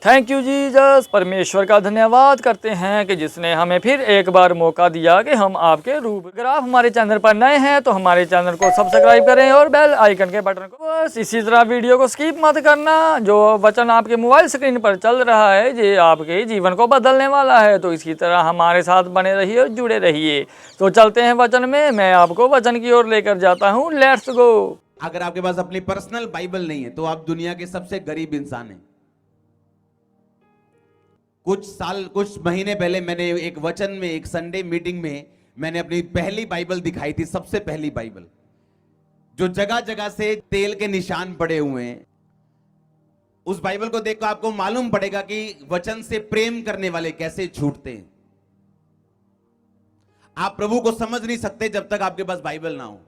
Thank you Jesus. परमेश्वर का धन्यवाद करते हैं कि जिसने हमें फिर एक बार मौका दिया कि हम आपके रूप। अगर आप हमारे चैनल पर नए हैं तो हमारे चैनल को सब्सक्राइब करें और बेल आइकन के बटन को बस इसी तरह वीडियो को स्किप मत करना। जो वचन आपके मोबाइल स्क्रीन पर चल रहा है ये आपके जीवन को बदलने वाला है, तो इसी तरह हमारे साथ बने रहिए और जुड़े रहिए। तो चलते हैं वचन में। मैं आपको वचन की ओर लेकर जाता हूँ। Let's go. अगर आपके पास अपनी पर्सनल बाइबल नहीं है तो आप दुनिया के सबसे गरीब इंसान हैं। कुछ महीने पहले मैंने एक वचन में, एक संडे मीटिंग में मैंने अपनी पहली बाइबल दिखाई थी, सबसे पहली बाइबल, जो जगह जगह से तेल के निशान पड़े हुए हैं। उस बाइबल को देखकर आपको मालूम पड़ेगा कि वचन से प्रेम करने वाले कैसे छूटते हैं। आप प्रभु को समझ नहीं सकते जब तक आपके पास बाइबल ना हो।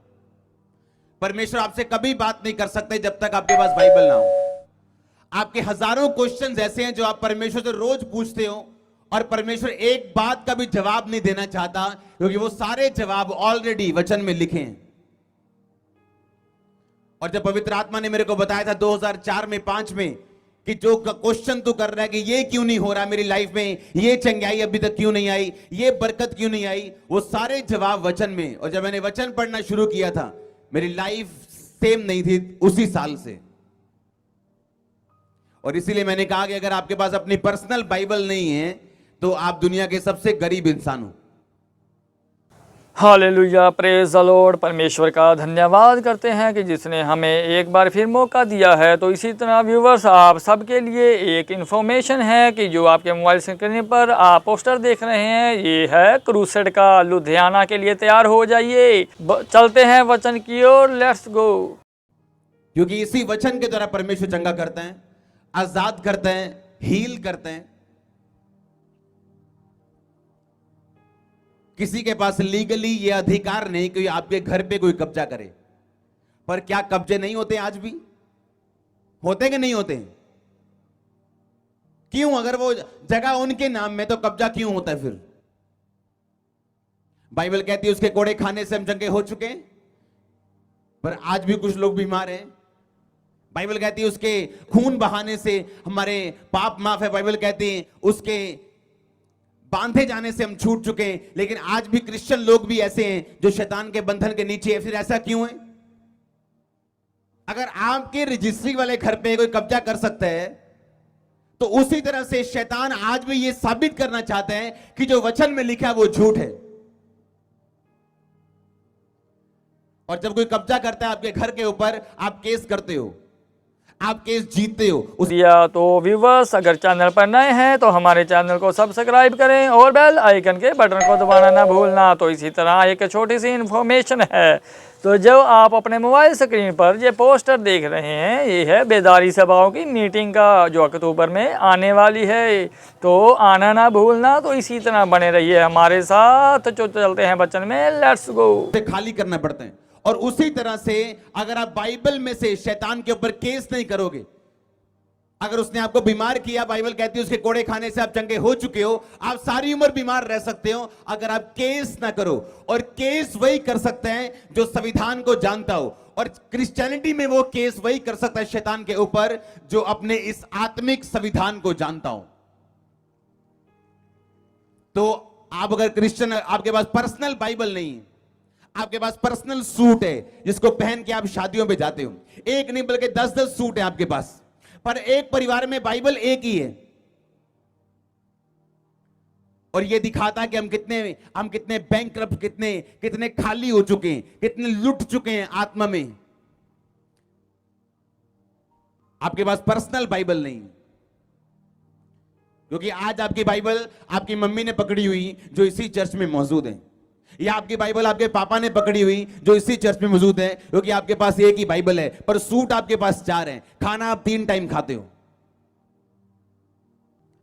परमेश्वर आपसे कभी बात नहीं कर सकते जब तक आपके पास बाइबल ना हो। आपके हजारों क्वेश्चंस ऐसे हैं जो आप परमेश्वर से रोज पूछते हो और परमेश्वर एक बात का भी जवाब नहीं देना चाहता, क्योंकि वो सारे जवाब ऑलरेडी वचन में लिखे हैं। और जब पवित्र आत्मा ने मेरे को बताया था 2004 में 5 में कि जो क्वेश्चन तू कर रहा है कि ये क्यों नहीं हो रहा मेरी लाइफ में, ये चंगाई अभी तक क्यों नहीं आई, ये बरकत क्यों नहीं आई, वो सारे जवाब वचन में। और जब मैंने वचन पढ़ना शुरू किया था, मेरी लाइफ सेम नहीं थी उसी साल से। और इसीलिए मैंने कहा कि अगर आपके पास अपनी पर्सनल बाइबल नहीं है तो आप दुनिया के सबसे गरीब इंसान हो। Hallelujah, praise the Lord. परमेश्वर का धन्यवाद करते हैं कि जिसने हमें एक बार फिर मौका दिया है। तो इसी तरह व्यूवर्स, आप सबके लिए एक इन्फॉर्मेशन है कि जो आपके मोबाइल स्क्रीन पर आप पोस्टर देख रहे हैं, ये है क्रूसेड का। लुधियाना के लिए तैयार हो जाइए। चलते हैं वचन की ओर। Let's go. क्योंकि इसी वचन के द्वारा परमेश्वर चंगा करते हैं, आजाद करते हैं, हील करते हैं। किसी के पास लीगली ये अधिकार नहीं कि आपके घर पे कोई कब्जा करे। पर क्या कब्जे नहीं होते? आज भी होते कि नहीं होते? क्यों? अगर वो जगह उनके नाम में तो कब्जा क्यों होता है फिर? बाइबल कहती है उसके कोड़े खाने से हम चंगे हो चुके हैं, पर आज भी कुछ लोग बीमार हैं। बाइबल कहती है उसके खून बहाने से हमारे पाप माफ है। बाइबल कहती है उसके बांधे जाने से हम छूट चुके हैं। लेकिन आज भी क्रिश्चियन लोग भी ऐसे हैं जो शैतान के बंधन के नीचे है। फिर ऐसा क्यों है? अगर आपके रजिस्ट्री वाले घर पे कोई कब्जा कर सकता है, तो उसी तरह से शैतान आज भी ये साबित करना चाहते हैं कि जो वचन में लिखा है वो झूठ है। और जब कोई कब्जा करता है आपके घर के ऊपर, आप केस करते हो, आप केस जीतते हो। तो व्यूवर्स, अगर चैनल पर नए हैं तो हमारे चैनल को सब्सक्राइब करें और बेल आइकन के बटन को दबाना ना भूलना। तो इसी तरह एक छोटी सी इन्फॉर्मेशन है। तो जो आप अपने मोबाइल स्क्रीन पर ये पोस्टर देख रहे हैं, ये है बेदारी सभाओं की मीटिंग का, जो अक्टूबर में आने वाली है। तो आना ना भूलना। तो इसी तरह बने रहिए हमारे साथ। जो चलते हैं वचन में। Let's go. खाली करना पड़ता है। और उसी तरह से अगर आप बाइबल में से शैतान के ऊपर केस नहीं करोगे, अगर उसने आपको बीमार किया, बाइबल कहती है उसके कोड़े खाने से आप चंगे हो चुके हो, आप सारी उम्र बीमार रह सकते हो अगर आप केस ना करो। और केस वही कर सकते हैं जो संविधान को जानता हो। और क्रिश्चियनिटी में वो केस वही कर सकता है शैतान के ऊपर जो अपने इस आत्मिक संविधान को जानता हो। तो आप अगर क्रिश्चियन, आपके पास पर्सनल बाइबल नहीं है, आपके पास पर्सनल सूट है जिसको पहन के आप शादियों पे जाते हो, एक नहीं बल्कि 10-10 सूट है आपके पास, पर एक परिवार में बाइबल एक ही है। और ये दिखाता है कि हम कितने बैंकक्रप्ट, कितने खाली हो चुके हैं, कितने लुट चुके हैं आत्मा में। आपके पास पर्सनल बाइबल नहीं, क्योंकि आज आपकी बाइबल आपकी मम्मी ने पकड़ी हुई जो इसी चर्च में मौजूद है, या आपकी बाइबल आपके पापा ने पकड़ी हुई जो इसी चर्च में मौजूद है, क्योंकि आपके पास एक ही बाइबल है पर सूट आपके पास 4 हैं, खाना आप 3 टाइम खाते हो।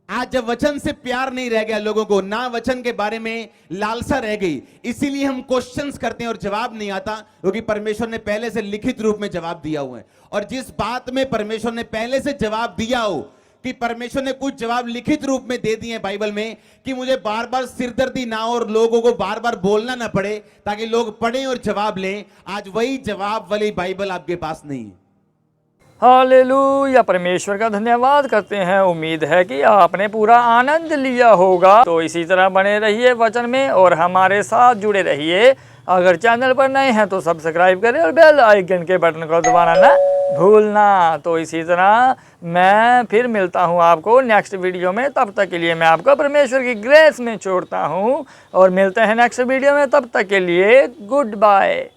आज जब वचन से प्यार नहीं रह गया लोगों को, ना वचन के बारे में लालसा रह गई, इसीलिए हम क्वेश्चंस करते हैं और जवाब नहीं आता, क्योंकि परमेश्वर ने पहले से लिखित रूप में जवाब दिया हुआ है। और जिस बात में परमेश्वर ने पहले से जवाब दिया हो, कि परमेश्वर ने कुछ जवाब लिखित रूप में दे दिए बाइबल में, कि मुझे बार बार सिरदर्दी ना हो और लोगों को बार बार बोलना ना पड़े ताकि लोग पढ़ें और जवाब लें, आज वही जवाब वाली बाइबल आपके पास नहीं है। हालेलुया, परमेश्वर का धन्यवाद करते हैं। उम्मीद है कि आपने पूरा आनंद लिया होगा। तो इसी तरह बने रहिए वचन में और हमारे साथ जुड़े रहिए। अगर चैनल पर नए हैं तो सब्सक्राइब करें और बेल आइकन के बटन को दबाना ना भूलना। तो इसी तरह मैं फिर मिलता हूँ आपको नेक्स्ट वीडियो में। तब तक के लिए मैं आपको परमेश्वर की ग्रेस में छोड़ता हूँ और मिलते हैं नेक्स्ट वीडियो में। तब तक के लिए गुड बाय।